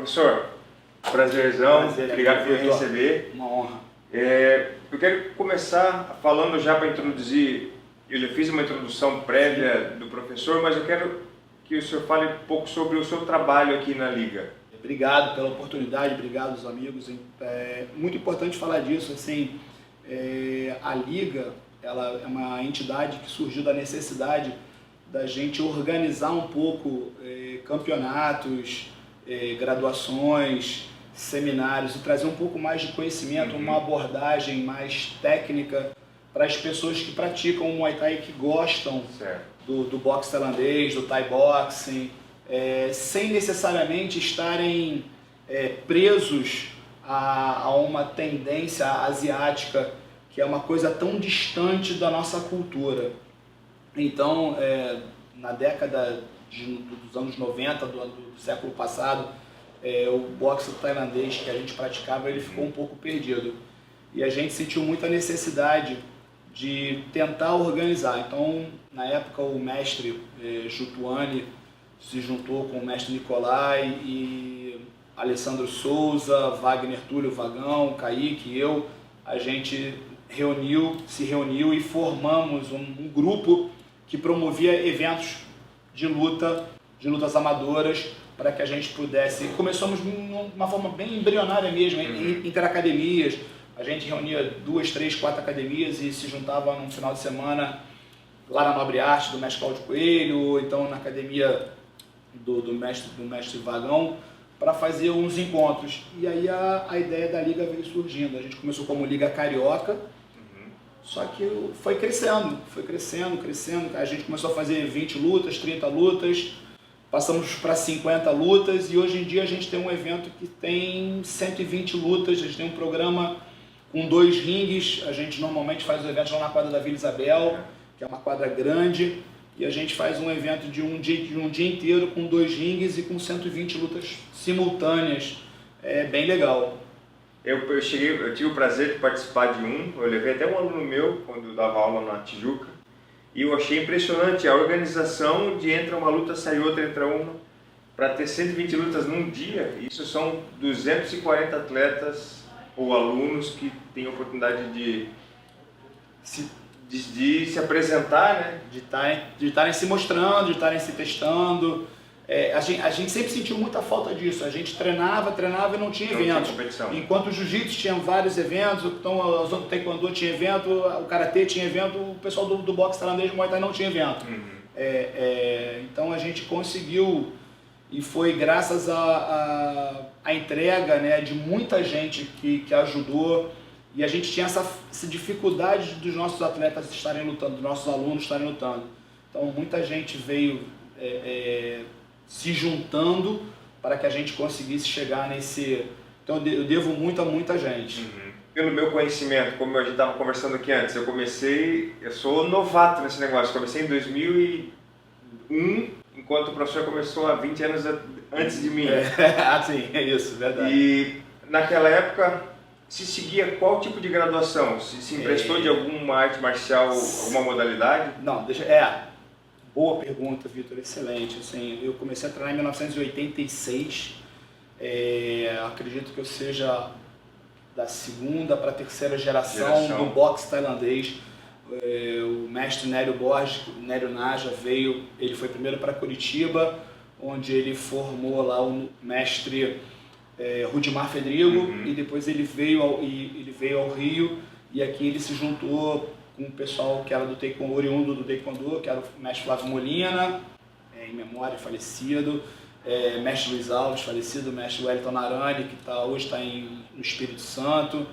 Professor, prazerzão, Prazer, obrigado por me receber. Uma honra. Eu quero começar falando já para introduzir, eu já fiz uma introdução prévia do professor, mas eu quero que o senhor fale um pouco sobre o seu trabalho aqui na Liga. Obrigado pela oportunidade, obrigado aos amigos. É muito importante falar disso, assim, a Liga, ela é uma entidade que surgiu da necessidade da gente organizar um pouco campeonatos, graduações, seminários e trazer um pouco mais de conhecimento, uma abordagem mais técnica para as pessoas que praticam o Muay Thai e que gostam do boxe tailandês, do Thai boxing, sem necessariamente estarem presos a uma tendência asiática que é uma coisa tão distante da nossa cultura. Então, na década dos anos 90 do século passado, o boxe tailandês que a gente praticava, ele ficou um pouco perdido. E a gente sentiu muita necessidade de tentar organizar. Então, na época, o mestre Jutuani se juntou com o mestre Nicolai e Alessandro Souza, Wagner Túlio Vagão, Kaique e eu. A gente se reuniu e formamos um grupo que promovia eventos de lutas amadoras, para que a gente pudesse... Começamos de uma forma bem embrionária mesmo, interacademias. A gente reunia 2, 3, 4 academias e se juntava num final de semana lá na Nobre Arte, do mestre Cláudio Coelho, ou então na academia do mestre Vagão, para fazer uns encontros. E aí a ideia da Liga veio surgindo. A gente começou como Liga Carioca, só que foi crescendo. A gente começou a fazer 20 lutas, 30 lutas, passamos para 50 lutas e hoje em dia a gente tem um evento que tem 120 lutas. A gente tem um programa com 2 ringues. A gente normalmente faz os eventos lá na quadra da Vila Isabel, que é uma quadra grande, e a gente faz um evento de um dia inteiro com 2 ringues e com 120 lutas simultâneas. É bem legal. Eu tive o prazer de participar de eu levei até um aluno meu quando eu dava aula na Tijuca, e eu achei impressionante a organização de entra uma luta, sai outra, entra uma, para ter 120 lutas num dia. Isso são 240 atletas ou alunos que têm a oportunidade de se apresentar, né? De estarem se mostrando, de estarem se testando. A gente sempre sentiu muita falta disso. A gente treinava e não tinha eventos. Enquanto o jiu-jitsu tinha vários eventos, então o taekwondo tinha evento, o karatê tinha evento, o pessoal do boxe tailandês, do Muay Thai não tinha evento. Então a gente conseguiu, e foi graças à entrega, né, de muita gente que ajudou, e a gente tinha essa dificuldade dos nossos atletas estarem lutando, dos nossos alunos estarem lutando. Então muita gente veio se juntando para que a gente conseguisse chegar nesse... Então eu devo muito a muita gente. Pelo meu conhecimento, como a gente estava conversando aqui antes, eu sou novato nesse negócio, comecei em 2001, enquanto o professor começou há 20 anos antes de mim. Sim, é isso, verdade. E naquela época, se seguia qual tipo de graduação? Se emprestou de alguma arte marcial, alguma modalidade? Não, boa pergunta, Vitor, excelente. Assim, eu comecei a treinar em 1986, acredito que eu seja da 2ª para a 3ª geração do boxe tailandês. O mestre Nélio Naja ele foi primeiro para Curitiba, onde ele formou lá o mestre Rudimar Fedrigo, e depois ele veio ao Rio, e aqui ele se juntou com o pessoal que era do taekwondo, oriundo do taekwondo, que era o mestre Flávio Molina, em memória, falecido, mestre Luiz Alves, falecido, mestre Wellington Narani, que hoje está no Espírito Santo,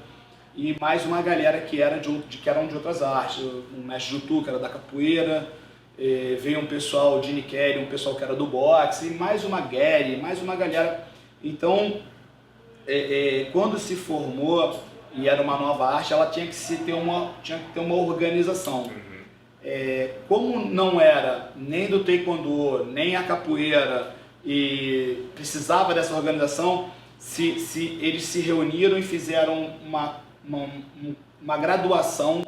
e mais uma galera que eram de outras artes, o mestre Jutu, que era da capoeira, veio um pessoal de Nikkei, um pessoal que era do boxe, e mais uma galera. Então, quando se formou e era uma nova arte, ela tinha que ter uma organização. Como não era nem do taekwondo, nem a capoeira, e precisava dessa organização, eles se reuniram e fizeram uma graduação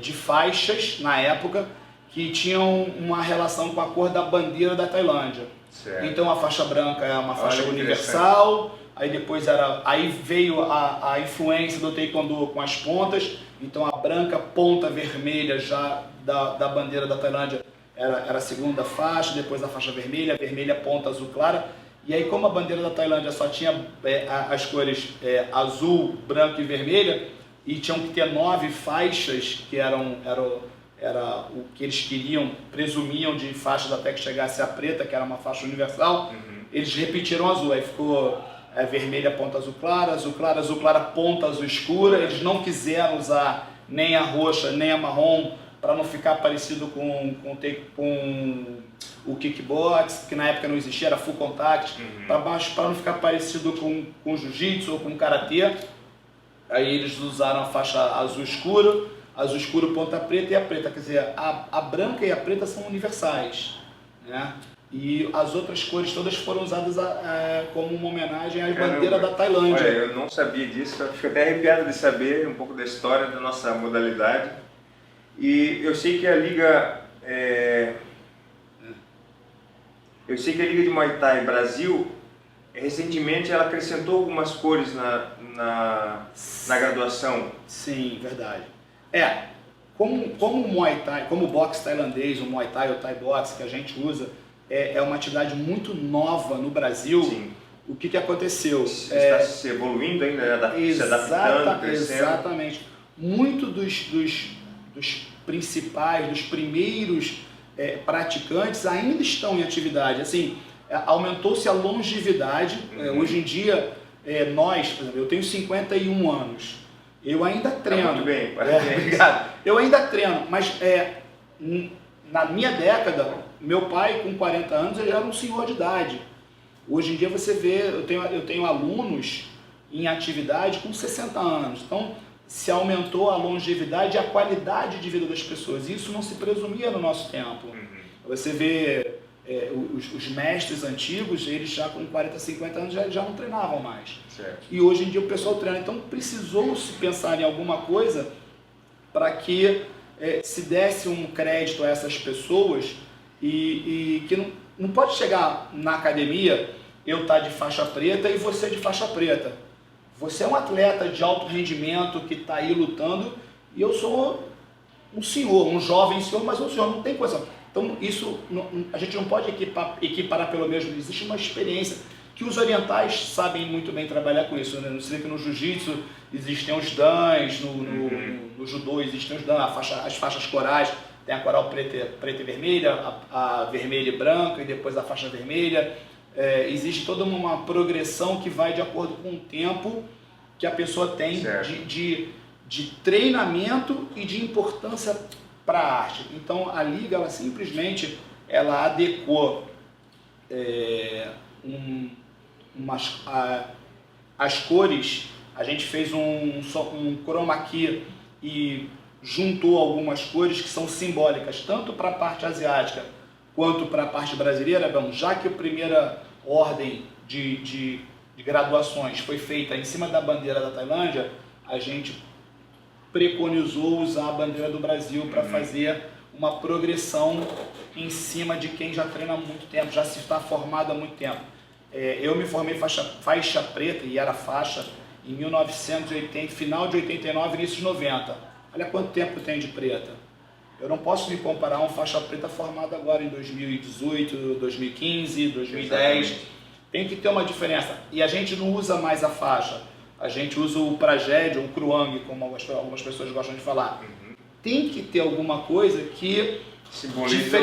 de faixas, na época, que tinham uma relação com a cor da bandeira da Tailândia. Certo. Então a faixa branca é uma faixa Olha, universal, aí depois aí veio a influência do taekwondo com as pontas, então a branca, ponta vermelha já da bandeira da Tailândia era a segunda faixa, depois a faixa vermelha, vermelha, ponta, azul clara. E aí, como a bandeira da Tailândia só tinha as cores azul, branco e vermelha, e tinham que ter 9 faixas, que era o que eles queriam, presumiam de faixas até que chegasse a preta, que era uma faixa universal, eles repetiram azul, aí ficou vermelha, ponta azul clara, ponta azul escura. Eles não quiseram usar nem a roxa, nem a marrom, para não ficar parecido com o kickbox, que na época não existia, era full contact, para baixo, para não ficar parecido com jiu-jitsu ou com karatê. Aí eles usaram a faixa azul escuro, ponta preta e a preta, quer dizer, a branca e a preta são universais, né? E as outras cores todas foram usadas como uma homenagem à bandeira da Tailândia. Olha, eu não sabia disso, eu fico até arrepiado de saber um pouco da história da nossa modalidade. E eu sei que a Liga de Muay Thai Brasil, recentemente ela acrescentou algumas cores na graduação. Sim, verdade. Como o Muay Thai, como o boxe tailandês, o Muay Thai ou Thai Box que a gente usa, é uma atividade muito nova no Brasil. Sim. O que aconteceu? Está se evoluindo ainda, se adaptando, crescendo. Exatamente. Muito dos principais, dos primeiros praticantes ainda estão em atividade. Assim, aumentou-se a longevidade. Hoje em dia, nós, por exemplo, eu tenho 51 anos. Eu ainda treino. Muito bem, parabéns. Obrigado. Eu ainda treino, mas na minha década, meu pai com 40 anos ele já era um senhor de idade. Hoje em dia você vê, eu tenho alunos em atividade com 60 anos. Então, se aumentou a longevidade e a qualidade de vida das pessoas. Isso não se presumia no nosso tempo. Você vê os mestres antigos, eles já com 40, 50 anos já não treinavam mais. Certo. E hoje em dia o pessoal treina. Então precisou se pensar em alguma coisa para que se desse um crédito a essas pessoas e que não pode chegar na academia, eu estar de faixa preta e você de faixa preta. Você é um atleta de alto rendimento que está aí lutando e eu sou um senhor, um jovem senhor, mas um senhor, não tem coisa. Então isso, a gente não pode equiparar pelo mesmo, existe uma experiência que os orientais sabem muito bem trabalhar com isso, né? Você vê que no jiu-jitsu existem os dans, no judô existem os dans, as faixas corais, tem a coral preta e vermelha, a vermelha e branca e depois a faixa vermelha. Existe toda uma progressão que vai de acordo com o tempo que a pessoa tem de treinamento e de importância para a arte. Então a Liga ela simplesmente adequou as cores. A gente fez um chroma key e juntou algumas cores que são simbólicas tanto para a parte asiática quanto para a parte brasileira. Bom, já que a primeira ordem de graduações foi feita em cima da bandeira da Tailândia, a gente preconizou usar a bandeira do Brasil para fazer uma progressão em cima de quem já treina há muito tempo, já se está formado há muito tempo. Eu me formei faixa preta e era faixa em 1980, final de 89, início de 90. Olha quanto tempo eu tenho de preta. Eu não posso me comparar a um faixa preta formado agora em 2018, 2015, 2010. Exatamente. Tem que ter uma diferença. E a gente não usa mais a faixa. A gente usa o pragédio, o kruang, como algumas pessoas gostam de falar. Tem que ter alguma coisa que simboliza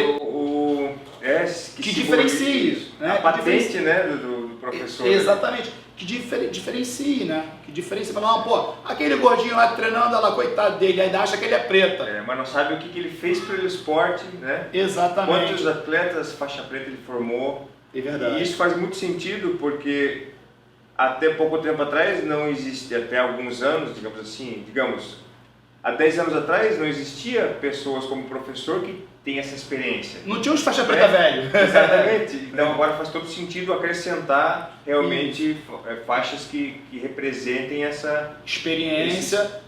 que diferencie isso, né? A patente, né, do professor. Exatamente. Que diferencie, né? Que diferencie. Fala, pô, aquele gordinho lá treinando, lá, coitado dele, aí acha que ele é preta. Mas não sabe o que ele fez pelo esporte, né? Exatamente. Quantos atletas faixa preta ele formou. É verdade. E isso faz muito sentido porque até pouco tempo atrás não existe, até alguns anos, há 10 anos atrás não existia pessoas como professor que tem essa experiência. Não tinha uns faixa preta velho. Exatamente. Então agora faz todo sentido acrescentar realmente faixas que representem essa experiência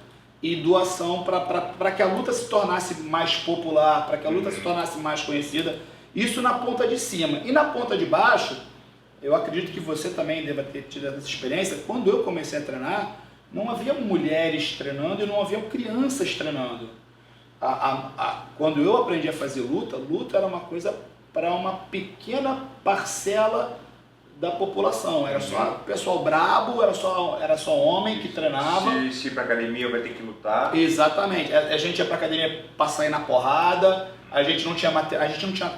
e doação para que a luta se tornasse mais popular, para que a luta se tornasse mais conhecida. Isso na ponta de cima. E na ponta de baixo, eu acredito que você também deva ter tido essa experiência. Quando eu comecei a treinar, não havia mulheres treinando e não havia crianças treinando. Quando eu aprendi a fazer luta, luta era uma coisa para uma pequena parcela da população. Era só pessoal brabo, era só homem que treinava. Se ir para academia vai ter que lutar. Exatamente. A gente ia para academia para sair na porrada. A gente não tinha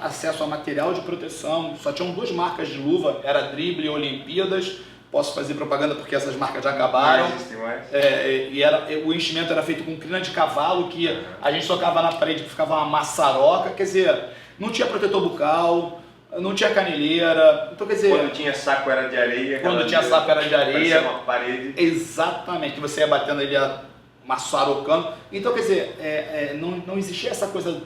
acesso a material de proteção. Só tinham 2 marcas de luva. Era Drible e Olimpíadas. Posso fazer propaganda porque essas marcas já acabaram. Não existem mais. O enchimento era feito com crina de cavalo, que a gente socava na parede que ficava uma maçaroca. Quer dizer, não tinha protetor bucal, não tinha caneleira. Então, quer dizer, quando tinha saco era de areia. Quando tinha saco era de areia. Uma parede. Exatamente, que você ia batendo ali, maçarocando. Então, quer dizer, não existia essa coisa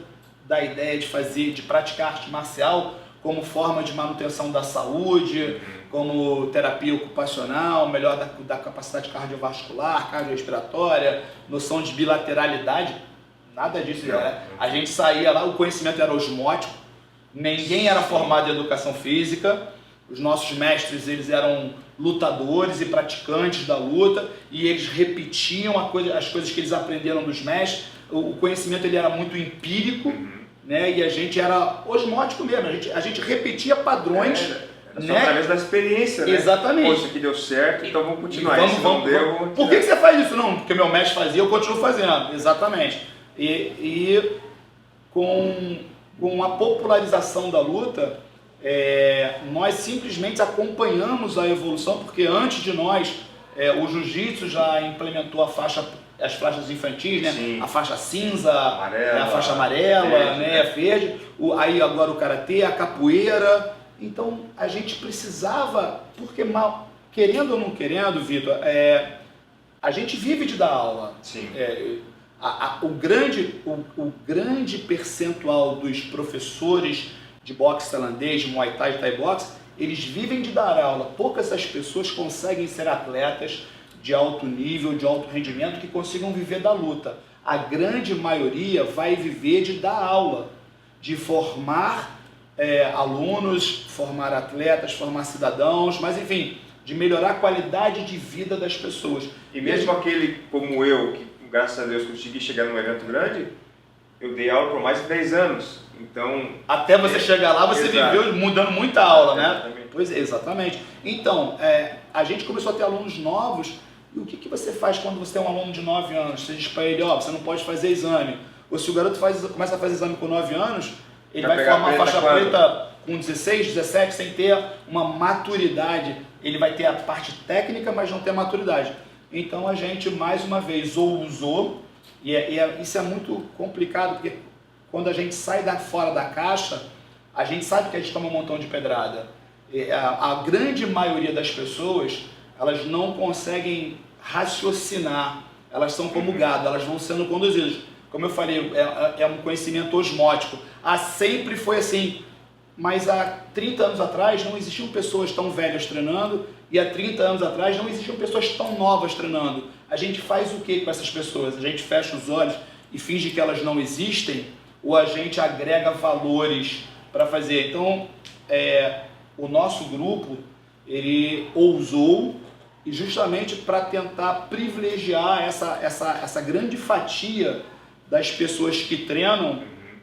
da ideia de praticar arte marcial como forma de manutenção da saúde, como terapia ocupacional, melhor da capacidade cardiovascular, cardiorrespiratória, noção de bilateralidade, nada disso. A gente saía lá, o conhecimento era osmótico, ninguém era formado em educação física, os nossos mestres eles eram lutadores e praticantes da luta e eles repetiam as coisas que eles aprenderam dos mestres, o conhecimento ele era muito empírico, né? E a gente era osmótico mesmo, a gente repetia padrões. Era só através da experiência, né? Exatamente. Pô, isso aqui deu certo, então vamos continuar. Vamos. Por que você faz isso? Não, porque meu mestre fazia, eu continuo fazendo. Exatamente. E com a popularização da luta, nós simplesmente acompanhamos a evolução, porque antes de nós, o jiu-jitsu já implementou as faixas infantis, né? Sim. A faixa cinza, amarela, a faixa amarela, verde, né? Verde. Aí agora o karatê, a capoeira. Então a gente precisava, porque querendo ou não querendo, Vitor, a gente vive de dar aula. Sim. O grande percentual dos professores de boxe tailandês, de Muay Thai, de Thai Boxe, eles vivem de dar aula. Poucas essas pessoas conseguem ser atletas de alto nível, de alto rendimento, que consigam viver da luta. A grande maioria vai viver de dar aula, de formar alunos, formar atletas, formar cidadãos, mas enfim, de melhorar a qualidade de vida das pessoas. E mesmo aquele como eu, que graças a Deus consegui chegar num evento grande, eu dei aula por mais de 10 anos. Então, até você chegar lá, você viveu mudando muita aula, né? Exatamente. Pois é, exatamente. Então, a gente começou a ter alunos novos. E o que você faz quando você tem um aluno de 9 anos? Você diz para ele, você não pode fazer exame. Ou se o garoto começa a fazer exame com 9 anos, ele vai formar faixa preta com 16, 17, sem ter uma maturidade. Ele vai ter a parte técnica, mas não ter a maturidade. Então a gente, mais uma vez, ousou, isso é muito complicado, porque quando a gente sai fora da caixa, a gente sabe que a gente toma um montão de pedrada. A grande maioria das pessoas, elas não conseguem raciocinar, elas são como gado, elas vão sendo conduzidas. Como eu falei, é um conhecimento osmótico. Sempre foi assim, mas há 30 anos atrás não existiam pessoas tão velhas treinando e há 30 anos atrás não existiam pessoas tão novas treinando. A gente faz o que com essas pessoas? A gente fecha os olhos e finge que elas não existem ou a gente agrega valores para fazer? Então, o nosso grupo, ele ousou, e justamente para tentar privilegiar essa grande fatia das pessoas que treinam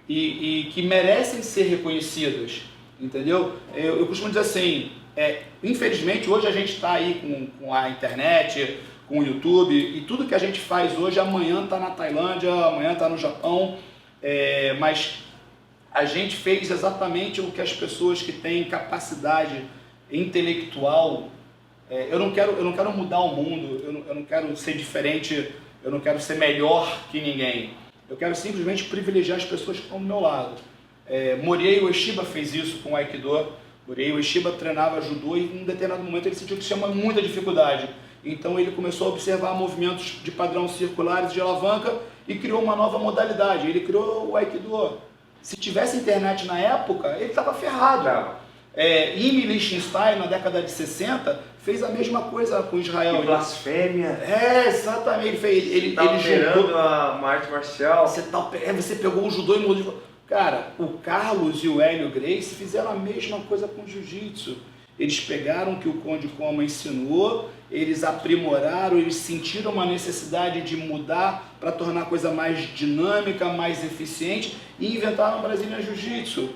e que merecem ser reconhecidas, entendeu? Eu costumo dizer assim, infelizmente hoje a gente está aí com a internet, com o YouTube, e tudo que a gente faz hoje, amanhã está na Tailândia, amanhã está no Japão, mas a gente fez exatamente o que as pessoas que têm capacidade intelectual. Eu não quero mudar o mundo, eu não quero ser diferente, eu não quero ser melhor que ninguém. Eu quero simplesmente privilegiar as pessoas que estão do meu lado. Morihei Ueshiba fez isso com o Aikido. Morihei Ueshiba treinava judô e em um determinado momento ele sentiu que tinha muita dificuldade. Então ele começou a observar movimentos de padrão circulares de alavanca e criou uma nova modalidade. Ele criou o Aikido. Se tivesse internet na época, ele estava ferrado. Imi Lichtenstein, na década de 60, fez a mesma coisa com Israel. Que blasfêmia. Exatamente. Ele gerando uma arte marcial. Você pegou o judô e mudou. Cara, o Carlos e o Hélio Gracie fizeram a mesma coisa com o jiu-jitsu. Eles pegaram o que o Conde Koma ensinou, eles aprimoraram, eles sentiram uma necessidade de mudar para tornar a coisa mais dinâmica, mais eficiente e inventaram o Brazilian Jiu-Jitsu.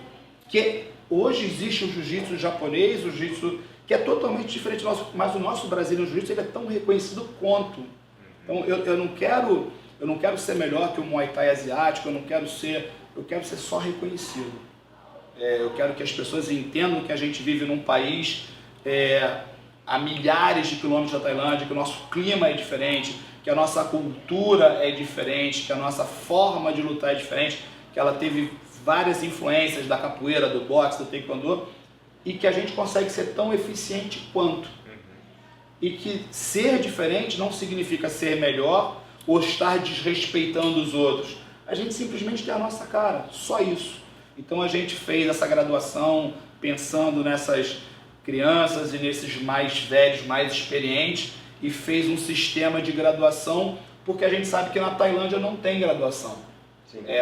Que hoje existe o jiu-jitsu japonês, o jiu-jitsu que é totalmente diferente do nosso, mas o nosso Brazilian Jiu-Jitsu ele é tão reconhecido quanto. Então eu não quero ser melhor que o Muay Thai asiático, eu quero ser só reconhecido. Eu quero que as pessoas entendam que a gente vive num país a milhares de quilômetros da Tailândia, que o nosso clima é diferente, que a nossa cultura é diferente, que a nossa forma de lutar é diferente, que ela teve várias influências da capoeira, do boxe, do taekwondo, e que a gente consegue ser tão eficiente quanto. E que ser diferente não significa ser melhor ou estar desrespeitando os outros. A gente simplesmente tem a nossa cara, só isso. Então a gente fez essa graduação pensando nessas crianças e nesses mais velhos, mais experientes, e fez um sistema de graduação, porque a gente sabe que na Tailândia não tem graduação.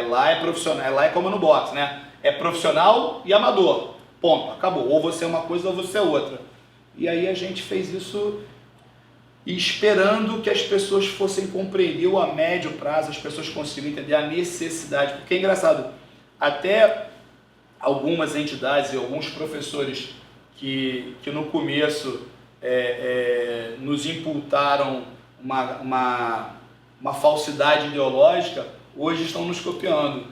Lá é profissional, lá é como no boxe, né? É profissional e amador. Ponto, acabou. Ou você é uma coisa ou você é outra. E aí a gente fez isso esperando que as pessoas fossem compreender, ou a médio prazo as pessoas consigam entender a necessidade. Porque é engraçado, até algumas entidades e alguns professores que no começo nos imputaram uma falsidade ideológica, hoje estão nos copiando.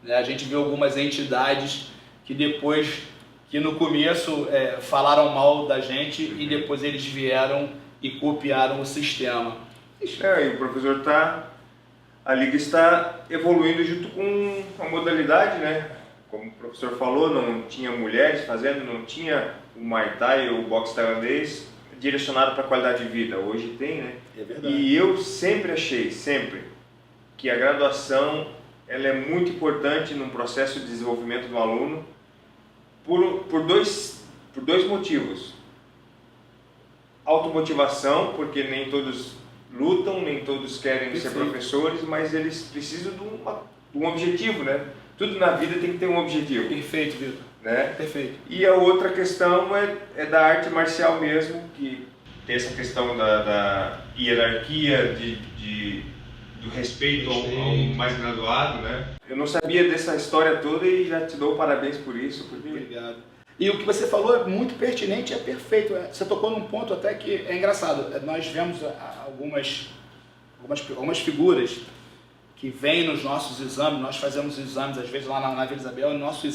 A gente vê algumas entidades que depois, que no começo falaram mal da gente e depois eles vieram e copiaram o sistema. E o professor a liga está evoluindo junto com a modalidade, né? Como o professor falou, não tinha mulheres fazendo, não tinha o Muay Thai ou o boxe tailandês direcionado para a qualidade de vida. Hoje tem, né? É verdade. E eu sempre achei, que a graduação ela é muito importante no processo de desenvolvimento do aluno por dois motivos. Automotivação, porque nem todos lutam, nem todos querem ser professores, mas eles precisam de um objetivo, né? Tudo na vida tem que ter um objetivo. Perfeito, Vitor. Né? Perfeito. E a outra questão é da arte marcial mesmo, que tem essa questão da hierarquia, do respeito ao mais graduado, né? Eu não sabia dessa história toda e já te dou parabéns por isso. Porque... Obrigado. E o que você falou é muito pertinente e é perfeito. Você tocou num ponto até que é engraçado. Nós vemos algumas figuras que vêm nos nossos exames. Nós fazemos exames, às vezes, lá na Vila Isabel. Nosso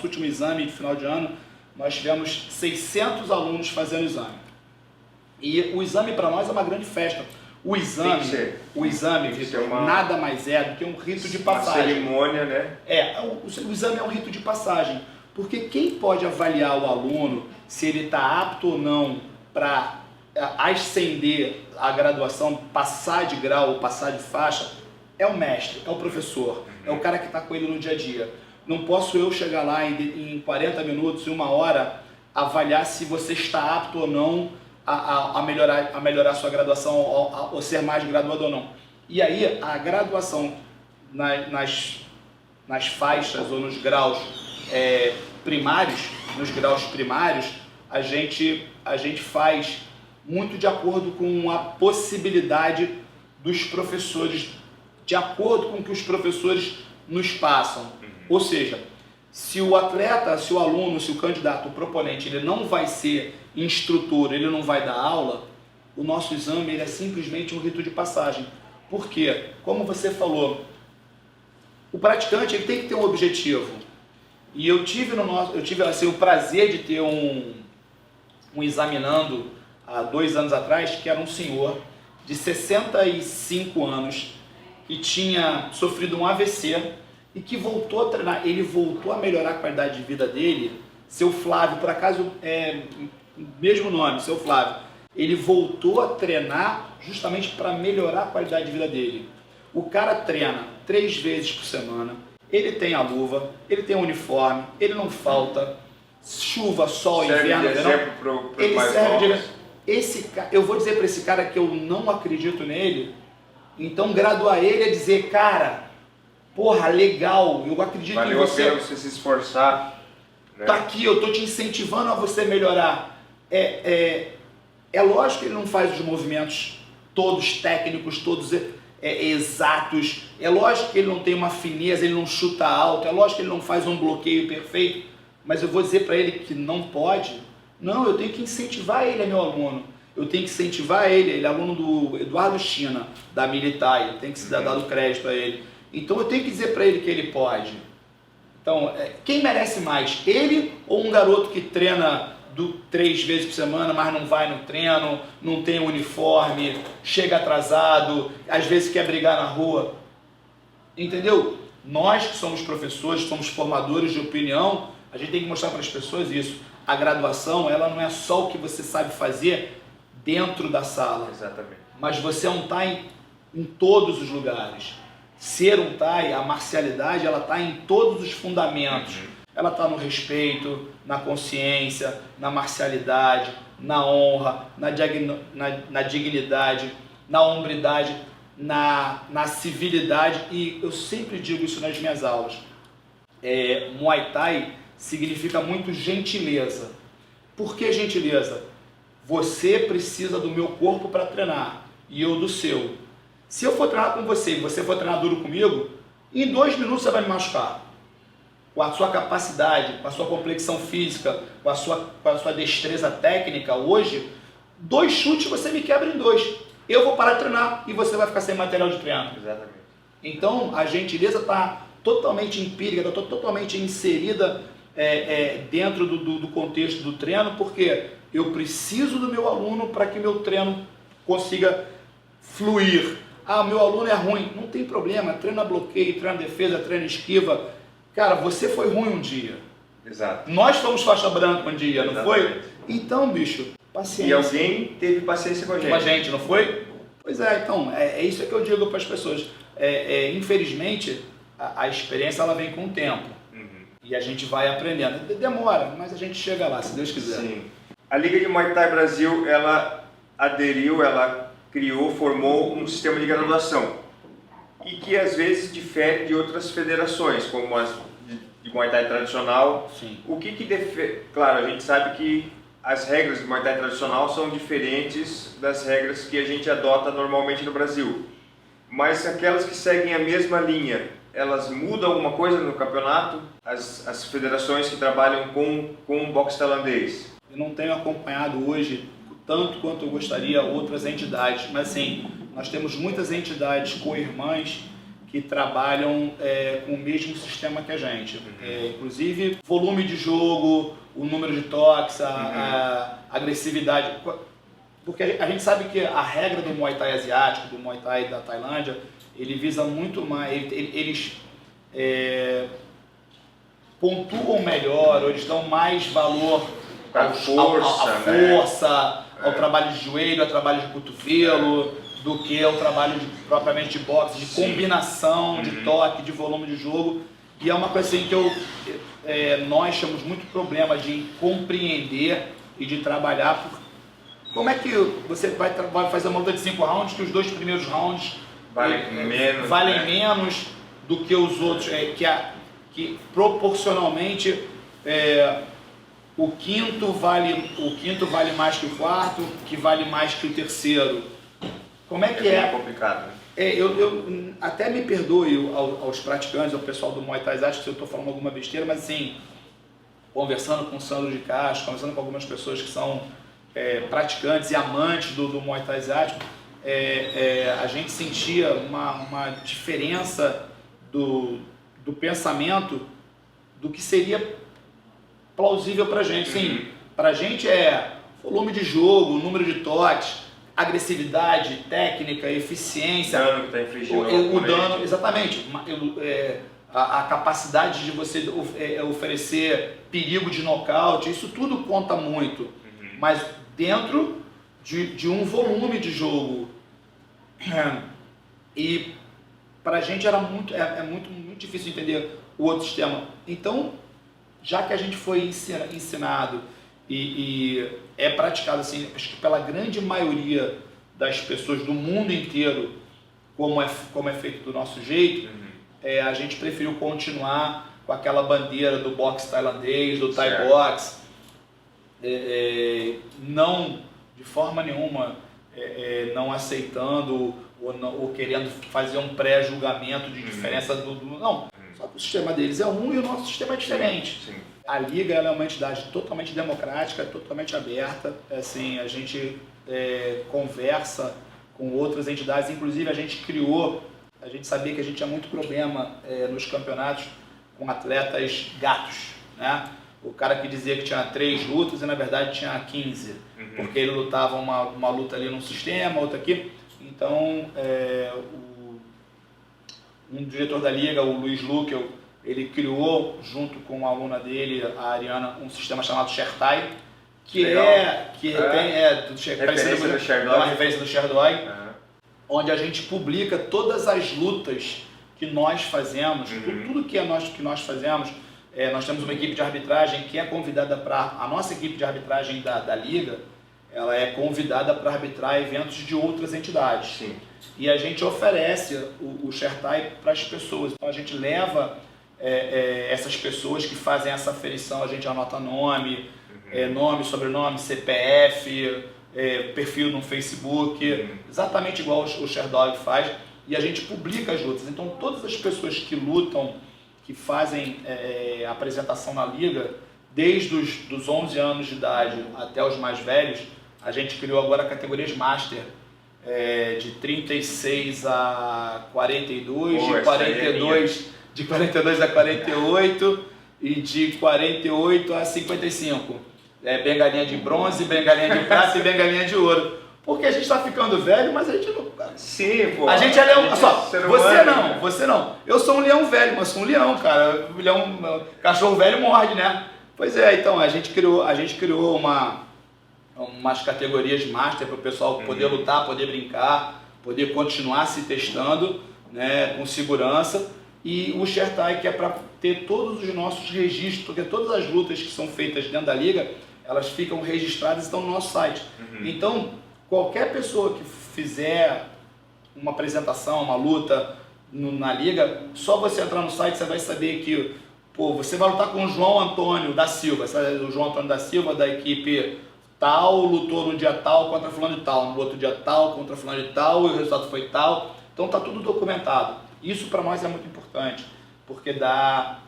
último exame de final de ano, nós tivemos 600 alunos fazendo exame. E o exame para nós é uma grande festa. O exame, Vitor, nada mais é do que um rito de passagem. Uma cerimônia, né? O exame é um rito de passagem. Porque quem pode avaliar o aluno se ele está apto ou não para ascender a graduação, passar de grau ou passar de faixa, é o mestre, é o professor, é o cara que está com ele no dia a dia. Não posso eu chegar lá em 40 minutos, em 1 hora, avaliar se você está apto ou não a melhorar a sua graduação ou ser mais graduado ou não. E aí a graduação nas faixas ou nos graus primários, a gente faz muito de acordo com a possibilidade dos professores, de acordo com o que os professores nos passam. Ou seja, se o atleta, se o aluno, se o candidato, o proponente, ele não vai ser instrutor, ele não vai dar aula, o nosso exame ele é simplesmente um rito de passagem. Por quê? Como você falou, o praticante ele tem que ter um objetivo. E eu tive assim, o prazer de ter um examinando há 2 anos atrás, que era um senhor de 65 anos, que tinha sofrido um AVC e que voltou a treinar. Ele voltou a melhorar a qualidade de vida dele. Seu Flávio, por acaso, mesmo nome, seu Flávio, ele voltou a treinar justamente para melhorar a qualidade de vida dele. O cara treina 3 vezes por semana. Ele tem a luva, ele tem o uniforme, ele não falta, chuva, sol, inverno, verão. Ele serve de... Eu vou dizer para esse cara que eu não acredito nele, então graduar ele é dizer, cara, porra, legal, eu acredito em Valeu a você. pena você se esforçar. Né? Tá aqui, eu tô te incentivando a você melhorar. É lógico que ele não faz os movimentos todos técnicos, todos exatos. É lógico que ele não tem uma fineza, ele não chuta alto. É lógico que ele não faz um bloqueio perfeito. Mas eu vou dizer para ele que não pode. Não, eu tenho que incentivar ele, é meu aluno. Eu tenho que incentivar ele é aluno do Eduardo China, da Militar. Eu tenho que dar dado crédito a ele. Então eu tenho que dizer para ele que ele pode. Então, quem merece mais? Ele ou um garoto que treina 3 vezes por semana, mas não vai no treino, não tem uniforme, chega atrasado, às vezes quer brigar na rua? Entendeu? Nós que somos professores, somos formadores de opinião, a gente tem que mostrar para as pessoas isso. A graduação, ela não é só o que você sabe fazer dentro da sala. Exatamente. Mas você é um TAI em todos os lugares. Ser um TAI, a marcialidade, ela está em todos os fundamentos. Ela está no respeito, na consciência, na marcialidade, na honra, na dignidade, na hombridade, na civilidade. E eu sempre digo isso nas minhas aulas. Muay Thai significa muito gentileza. Por que gentileza? Você precisa do meu corpo para treinar e eu do seu. Se eu for treinar com você e você for treinar duro comigo, em 2 minutos você vai me machucar. Com a sua capacidade, com a sua complexão física, com a sua destreza técnica hoje, 2 chutes você me quebra em 2. Eu vou parar de treinar e você vai ficar sem material de treino. Exatamente. Então a gentileza está totalmente empírica, está totalmente inserida dentro do contexto do treino, porque eu preciso do meu aluno para que meu treino consiga fluir. Ah, meu aluno é ruim. Não tem problema, treina bloqueio, treina defesa, treina esquiva. Cara, você foi ruim um dia. Exato. Nós fomos faixa branca um dia, não Exatamente. foi? Então, bicho, paciência. E alguém teve paciência com a gente. Com a gente, não foi? Pois então, é isso que eu digo para as pessoas. Infelizmente, a experiência ela vem com o tempo. E a gente vai aprendendo. Demora, mas a gente chega lá, se Deus quiser. Sim. A Liga de Muay Thai Brasil, ela aderiu, ela criou, formou um sistema de graduação. E que às vezes difere de outras federações, como as de Muay Thai tradicional. Sim. O que Claro, a gente sabe que as regras de Muay Thai tradicional são diferentes das regras que a gente adota normalmente no Brasil. Mas aquelas que seguem a mesma linha, elas mudam alguma coisa no campeonato? As federações que trabalham com o boxe tailandês? Eu não tenho acompanhado hoje, tanto quanto eu gostaria, outras entidades. Mas sim, nós temos muitas entidades co-irmãs que trabalham com o mesmo sistema que a gente. Inclusive, volume de jogo, o número de toques, a agressividade. Porque a gente sabe que a regra do Muay Thai asiático, do Muay Thai da Tailândia, ele visa muito mais, eles pontuam melhor, ou eles dão mais valor à força, ao trabalho de joelho, ao trabalho de cotovelo, do que ao trabalho propriamente de boxe, de combinação, de toque, de volume de jogo. E é uma coisa assim que nós temos muito problema de compreender e de trabalhar. Como é que você vai fazer uma luta de 5 rounds, que os 2 primeiros rounds valem menos do que os outros, que proporcionalmente o quinto vale mais que o quarto, que vale mais que o terceiro. Como é que é? É complicado, né? Eu até me perdoe aos praticantes, ao pessoal do Muay Thai asiático se eu estou falando alguma besteira, mas assim, conversando com o Sandro de Castro, conversando com algumas pessoas que são praticantes e amantes do Muay Thai asiático, a gente sentia uma diferença do pensamento do que seria plausível pra gente. Sim, pra gente volume de jogo, número de toques, agressividade, técnica, eficiência, o dano que está infligindo o dano, exatamente, a capacidade de você oferecer perigo de nocaute, isso tudo conta muito, mas dentro de um volume de jogo. E para a gente era muito difícil entender o outro sistema. Então, já que a gente foi ensinado e é praticado assim, acho que pela grande maioria das pessoas do mundo inteiro, como é feito do nosso jeito, a gente preferiu continuar com aquela bandeira do boxe tailandês, do Thai Box, não de forma nenhuma não aceitando ou querendo fazer um pré-julgamento de diferença não, só que o sistema deles é um e o nosso sistema é diferente. Sim. A Liga ela é uma entidade totalmente democrática, totalmente aberta, assim, a gente conversa com outras entidades, inclusive a gente sabia que a gente tinha muito problema nos campeonatos com atletas gatos, né? O cara que dizia que tinha 3 lutas e na verdade tinha 15, porque ele lutava uma luta ali num sistema, outra aqui. Então, um diretor da Liga, o Luiz Luque, ele criou, junto com a aluna dele, a Ariana, um sistema chamado Shertai, que uma referência do Sherdog, onde a gente publica todas as lutas que nós fazemos, tudo que nós fazemos. Nós temos uma equipe de arbitragem que é convidada a nossa equipe de arbitragem da Liga, ela é convidada para arbitrar eventos de outras entidades. Sim. E a gente oferece o Shertai para as pessoas. Então a gente leva essas pessoas que fazem essa aferição, a gente anota nome, sobrenome, CPF, perfil no Facebook, exatamente igual o Sherdog faz, e a gente publica as lutas. Então todas as pessoas que lutam, que fazem apresentação na Liga, desde os 11 anos de idade até os mais velhos, a gente criou agora categorias Master, de 36 a 42, de 42 a 48 e de 48 a 55. Bengalinha de bronze, bengalinha de prata e bengalinha de ouro. Porque a gente está ficando velho, mas a gente não... Sim, pô. A gente é leão... Você não. Eu sou um leão velho, mas sou um leão, cara. Cachorro velho morde, né? Pois é, então, a gente criou umas categorias Master para o pessoal poder lutar, poder brincar, poder continuar se testando, né, com segurança. E o Shertai, que é para ter todos os nossos registros, porque todas as lutas que são feitas dentro da Liga, elas ficam registradas e estão no nosso site. Então, qualquer pessoa que fizer uma apresentação, uma luta na Liga, só você entrar no site você vai saber que você vai lutar com o João Antônio da Silva. O João Antônio da Silva, da equipe tal, lutou no dia tal contra fulano de tal, no outro dia tal contra fulano de tal, e o resultado foi tal. Então está tudo documentado. Isso para nós é muito importante, porque dá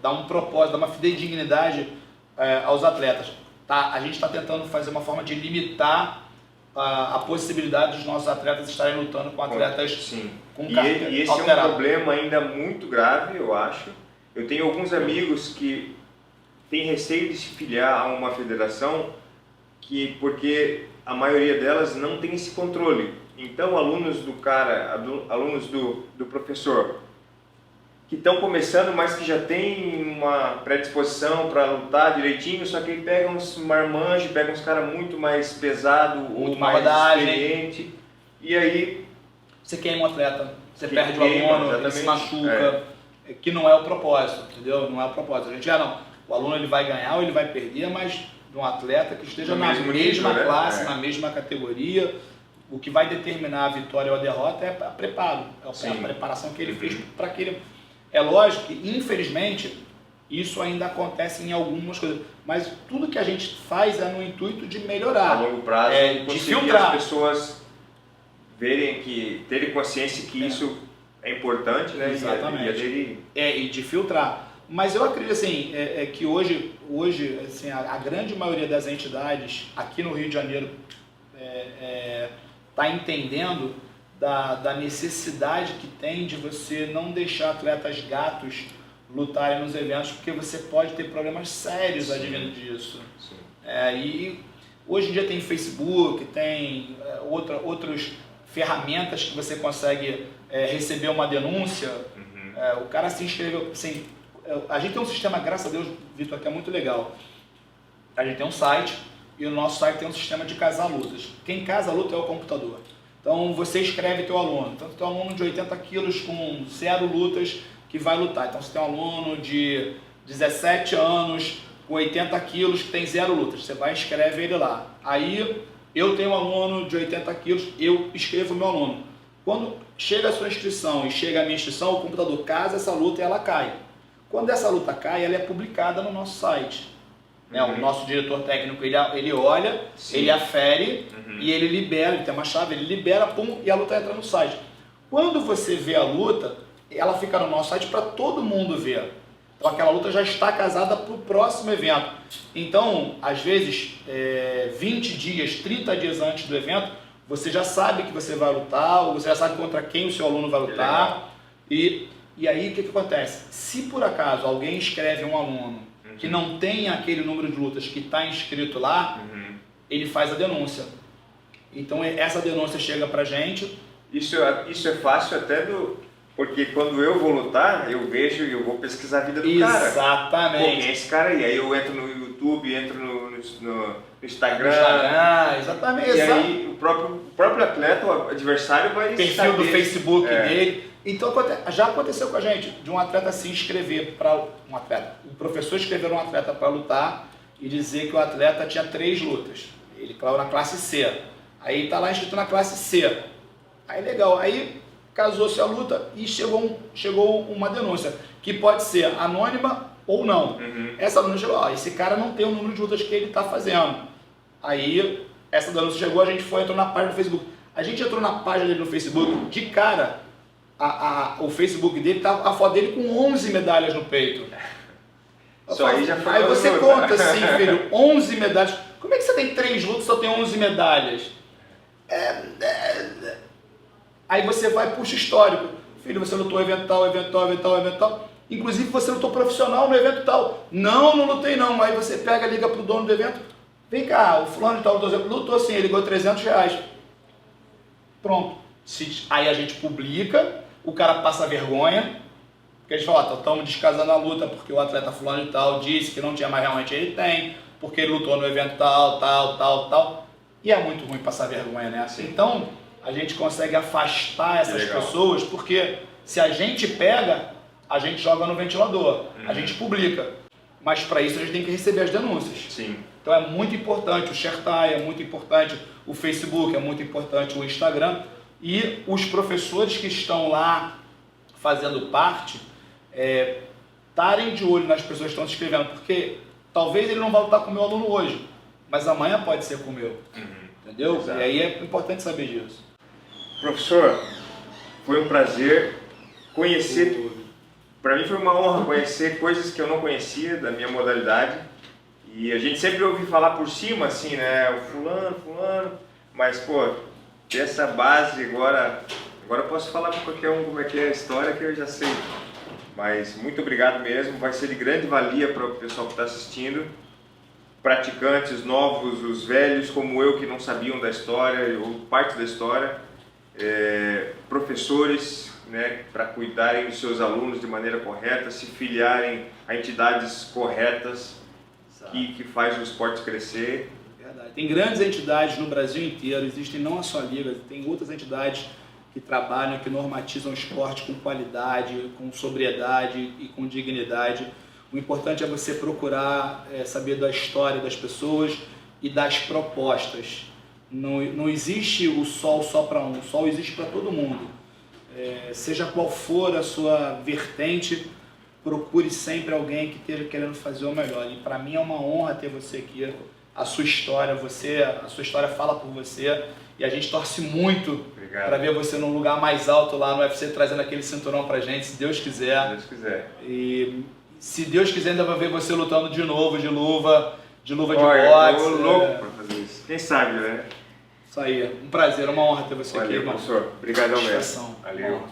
um propósito, dá uma fidedignidade aos atletas. A gente está tentando fazer uma forma de limitar a possibilidade dos nossos atletas estarem lutando com atletas com carga e esse alterada. É um problema ainda muito grave, eu acho. Eu tenho alguns amigos que têm receio de se filiar a uma federação porque a maioria delas não tem esse controle. Então, alunos do professor que estão começando, mas que já tem uma predisposição para lutar direitinho, só que ele pega uns marmanjos, pega uns caras muito mais pesado, muito mais experiente, e aí você queima o atleta, você perde o aluno, ele se machuca, que não é o propósito, entendeu? Não é o propósito. A gente o aluno ele vai ganhar ou ele vai perder, mas de um atleta que esteja na mesma classe, na mesma categoria. O que vai determinar a vitória ou a derrota é a preparo, a preparação que ele fez para aquele. É lógico que, infelizmente, isso ainda acontece em algumas coisas, mas tudo que a gente faz é no intuito de melhorar. A longo prazo, de filtrar. As pessoas terem consciência que isso é importante, né? Exatamente. E de filtrar. Mas eu acredito assim, que hoje assim, a grande maioria das entidades aqui no Rio de Janeiro está entendendo da necessidade que tem de você não deixar atletas gatos lutarem nos eventos, porque você pode ter problemas sérios advindo disso. E hoje em dia tem Facebook, tem outras ferramentas que você consegue receber uma denúncia. O cara se inscreveu, assim, a gente tem um sistema, graças a Deus, Vitor, que é muito legal. A gente tem um site e o nosso site tem um sistema de casar lutas. Quem casa a luta é o computador. Então você escreve teu aluno. Então você tem um aluno de 80 quilos com 0 lutas que vai lutar. Então você tem um aluno de 17 anos com 80 quilos que tem 0 lutas. Você vai e escreve ele lá. Aí eu tenho um aluno de 80 quilos, eu escrevo o meu aluno. Quando chega a sua inscrição e chega a minha inscrição, o computador casa essa luta e ela cai. Quando essa luta cai, ela é publicada no nosso site. O nosso diretor técnico, ele olha, sim, ele afere, e ele libera, ele tem uma chave, ele libera, pum, e a luta entra no site. Quando você vê a luta, ela fica no nosso site para todo mundo ver. Então aquela luta já está casada para o próximo evento. Então, às vezes, 20 dias, 30 dias antes do evento, você já sabe que você vai lutar, ou você já sabe contra quem o seu aluno vai lutar. E aí o que acontece? Se por acaso alguém escreve um aluno que não tem aquele número de lutas que está inscrito lá, ele faz a denúncia. Então essa denúncia chega pra gente. Isso é fácil até porque quando eu vou lutar, eu vejo e eu vou pesquisar a vida do cara. Exatamente. Pô, quem é esse cara aí? Aí eu entro no YouTube, entro no Instagram. Exatamente. E aí o próprio atleta, o adversário vai perfil saber. Do Facebook dele. Então já aconteceu com a gente, de um atleta se inscrever para um atleta. O professor escrever um atleta para lutar e dizer que o atleta tinha 3 lutas. Ele caiu na classe C. Aí está lá escrito na classe C. Aí legal, aí casou-se a luta e chegou uma denúncia, que pode ser anônima ou não. Essa denúncia chegou, esse cara não tem o número de lutas que ele está fazendo. Aí essa denúncia chegou, a gente entrou na página do Facebook. A gente entrou na página dele no Facebook, de cara, o Facebook dele, tá a foto dele com 11 medalhas no peito. Aí você conta assim, filho, 11 medalhas. Como é que você tem 3 lutas e só tem 11 medalhas? Aí você vai, puxa histórico. Filho, você lutou evento tal, evento tal, evento tal, evento tal. Inclusive você lutou profissional no evento tal. Não lutei não. Aí você pega, liga pro dono do evento. Vem cá, o fulano de tal lutou assim, ele ganhou R$300. Pronto. Aí a gente publica, o cara passa vergonha, porque a gente fala, estamos descasando a luta porque o atleta fulano de tal disse que não tinha, mas realmente ele tem, porque ele lutou no evento tal. E é muito ruim passar vergonha nessa. Então, a gente consegue afastar essas pessoas, porque se a gente pega, a gente joga no ventilador, a gente publica. Mas para isso a gente tem que receber as denúncias. Sim. Então é muito importante o ShareTie, é muito importante o Facebook, é muito importante o Instagram. E os professores que estão lá fazendo parte, estarem de olho nas pessoas que estão se inscrevendo, porque talvez ele não vá lutar com o meu aluno hoje, mas amanhã pode ser com o meu. Entendeu? Exato. E aí é importante saber disso. Professor, foi um prazer conhecer. Para mim foi uma honra conhecer coisas que eu não conhecia da minha modalidade. E a gente sempre ouve falar por cima, assim, né? O fulano, mas, pô, ter essa base agora eu posso falar para qualquer um como é que é a história, que eu já sei. Mas muito obrigado mesmo, vai ser de grande valia para o pessoal que está assistindo. Praticantes novos, os velhos como eu que não sabiam da história, ou parte da história. Professores, né, para cuidarem dos seus alunos de maneira correta, se filiarem a entidades corretas que faz o esporte crescer. Verdade. Tem grandes entidades no Brasil inteiro, existem não só ligas, tem outras entidades que trabalham, que normatizam o esporte com qualidade, com sobriedade e com dignidade. O importante é você procurar saber da história das pessoas e das propostas. Não existe o sol só para um, o sol existe para todo mundo. Seja qual for a sua vertente, procure sempre alguém que esteja querendo fazer o melhor. E para mim é uma honra ter você aqui, a sua história fala por você. E a gente torce muito para ver você num lugar mais alto lá no UFC, trazendo aquele cinturão pra gente, se Deus quiser. Se Deus quiser. E se Deus quiser, ainda vai ver você lutando de novo, de luva de boxe. Eu tô louco pra fazer isso. Quem sabe, né? Isso aí. Um prazer, uma honra ter você aqui, irmão. Valeu, professor. Obrigadão mesmo. Valeu.